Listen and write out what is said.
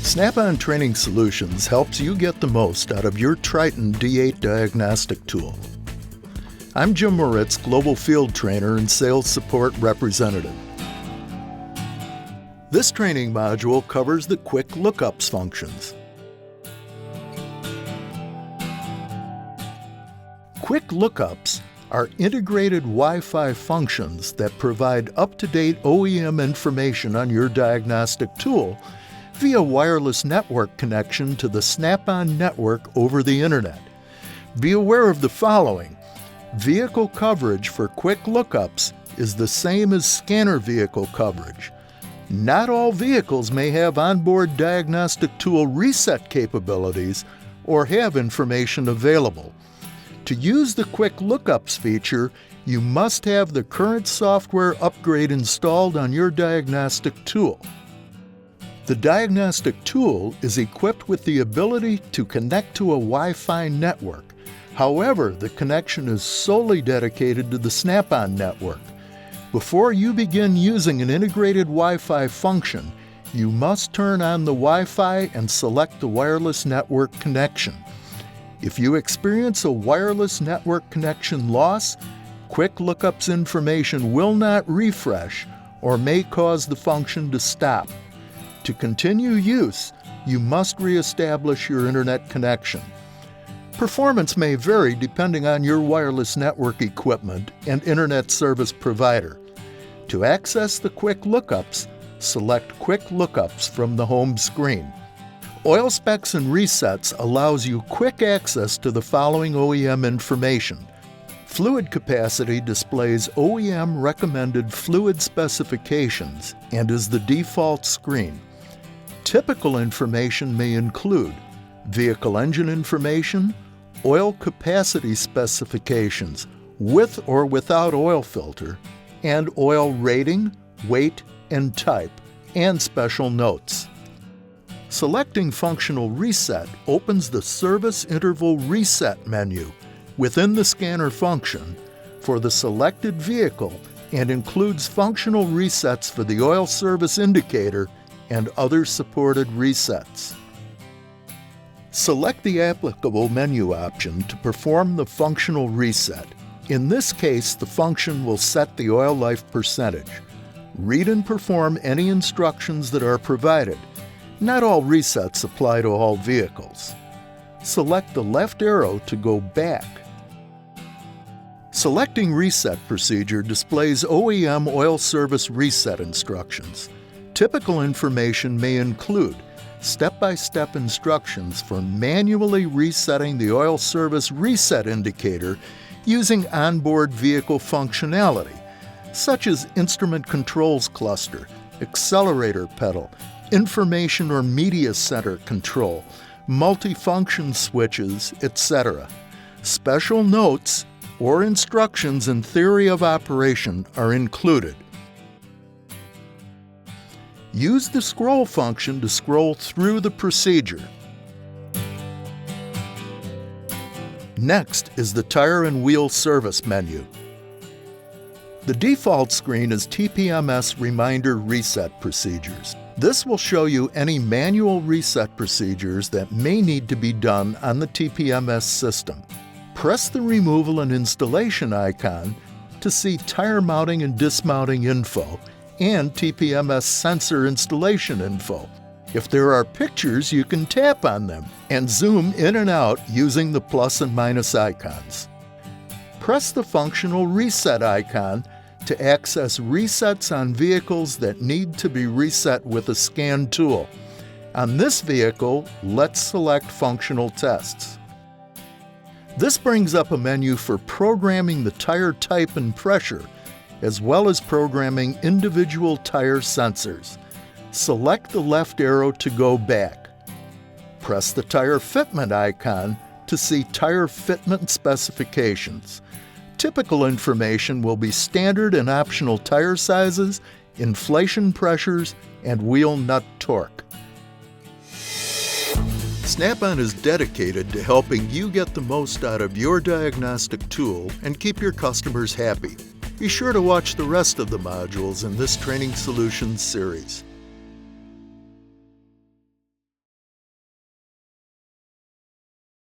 Snap-on Training Solutions helps you get the most out of your TRITON-D8 diagnostic tool. I'm Jim Moritz, Global Field Trainer and Sales Support Representative. This training module covers the quick lookups functions. Quick lookups are integrated Wi-Fi functions that provide up-to-date OEM information on your diagnostic tool via wireless network connection to the Snap-on network over the Internet. Be aware of the following. Vehicle coverage for quick lookups is the same as scanner vehicle coverage. Not all vehicles may have onboard diagnostic tool reset capabilities or have information available. To use the quick lookups feature, you must have the current software upgrade installed on your diagnostic tool. The diagnostic tool is equipped with the ability to connect to a Wi-Fi network. However, the connection is solely dedicated to the Snap-on network. Before you begin using an integrated Wi-Fi function, you must turn on the Wi-Fi and select the wireless network connection. If you experience a wireless network connection loss, quick lookups information will not refresh or may cause the function to stop. To continue use, you must reestablish your internet connection. Performance may vary depending on your wireless network equipment and internet service provider. To access the quick lookups, select Quick Lookups from the home screen. Oil Specs and Resets allows you quick access to the following OEM information. Fluid capacity displays OEM recommended fluid specifications and is the default screen. Typical information may include vehicle engine information, oil capacity specifications with or without oil filter, and oil rating, weight, and type, and special notes. Selecting Functional Reset opens the Service Interval Reset menu within the scanner function for the selected vehicle and includes functional resets for the oil service indicator and other supported resets. Select the applicable menu option to perform the functional reset. In this case, the function will set the oil life percentage. Read and perform any instructions that are provided. Not all resets apply to all vehicles. Select the left arrow to go back. Selecting Reset Procedure displays OEM oil service reset instructions. Typical information may include step-by-step instructions for manually resetting the oil service reset indicator using onboard vehicle functionality, such as instrument controls cluster, accelerator pedal, information or media center control, multifunction switches, etc. Special notes or instructions in theory of operation are included. Use the scroll function to scroll through the procedure. Next is the Tire and Wheel Service menu. The default screen is TPMS Reminder Reset Procedures. This will show you any manual reset procedures that may need to be done on the TPMS system. Press the Removal and Installation icon to see tire mounting and dismounting info and TPMS sensor installation info. If there are pictures, you can tap on them and zoom in and out using the plus and minus icons. Press the functional reset icon to access resets on vehicles that need to be reset with a scan tool. On this vehicle, let's select Functional Tests. This brings up a menu for programming the tire type and pressure, as well as programming individual tire sensors. Select the left arrow to go back. Press the tire fitment icon to see tire fitment specifications. Typical information will be standard and optional tire sizes, inflation pressures, and wheel nut torque. Snap-on is dedicated to helping you get the most out of your diagnostic tool and keep your customers happy. Be sure to watch the rest of the modules in this Training Solutions series.